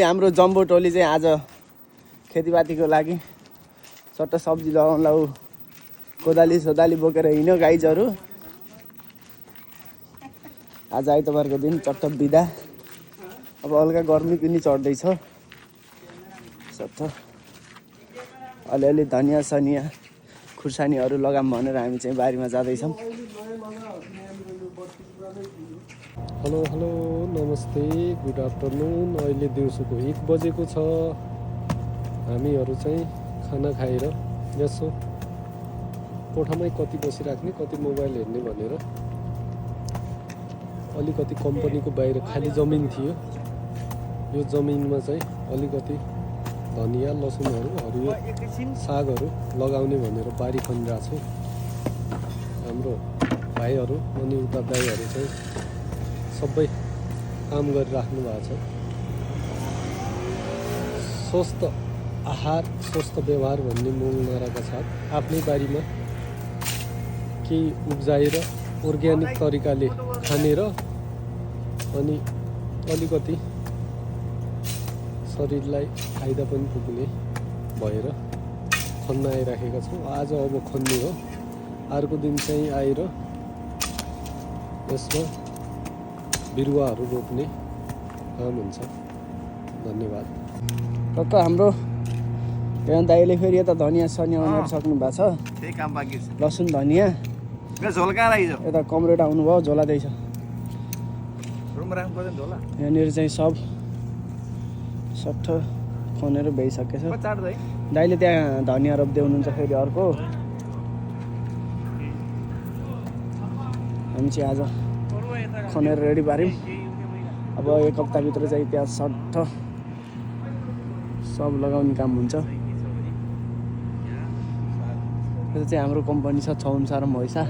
हाम्रो जम्बो टोली चाहिँ आज खेतीपातीको लागि सट्ट सब्जी लगाउनलाई कोदाली सोदाली बोकेर हिँड्यो गाइजहरू। आज आइतबारको दिन चट्ट बिदा। अब हल्का गर्मी पनि चढ्दैछ। सट्ट अलिअलि धनियाँ सनियाँ खुर्सानीहरू लगाम भनेर हामी चाहिँ बारीमा जाँदैछौँ। हेलो हेलो नमस्ते गुड आफ्टरनुन। अहिले दिउँसोको 1 बजेको छ। हामीहरू चाहिँ खाना खाएर यसो कोठामै कति बसिराख्ने कति मोबाइल हेर्ने भनेर अलिकति कम्पनीको बाहिर खाली जमिन थियो। यो जमिनमा चाहिँ अलिकति धनियाँ लसुनहरू हरियो सागहरू लगाउने भनेर बारी खनिरहेको छु। हाम्रो भाइहरू अनि उता दाइहरू चाहिँ सबै काम गरिराख्नु भएको छ। स्वस्थ आहार स्वस्थ व्यवहार भन्ने मूल नाराका साथ आफ्नै बारीमा केही उब्जाएर अर्ग्यानिक तरिकाले खाने र अनि अलिकति शरीरलाई फाइदा पनि पुग्ने भएर खन्न आइराखेका छौँ। आज अब खन्ने हो। अर्को दिन चाहिँ आएर यसमा बिरुवाहरू रोप्ने काम हुन्छ। धन्यवाद। टक्क हाम्रो यहाँ दाइले फेरि यता धनियाँ सनियाँ उनीहरू सक्नु भएको छ। त्यही काम बाँकी छ। लसुन धनियाँ झोल कहाँ राखिन्छ? यता कमरेड आउनुभयो झोलादैछ। रुम राख्नु पर्दैन झोला। यहाँनिर चाहिँ सब सट्ट खनेर भइसकेछ। चाट्दै दाइले त्यहाँ धनियाँ रोप्दै हुनुहुन्छ फेरि अर्को। हामी चाहिँ आज खनेर रेडी पार्यौँ। अब 1 हप्ताभित्र चाहिँ त्यहाँ सट्ट सब लगाउने काम हुन्छ। यो चाहिँ हाम्रो कम्पनी छ छौन्सा र मैसा।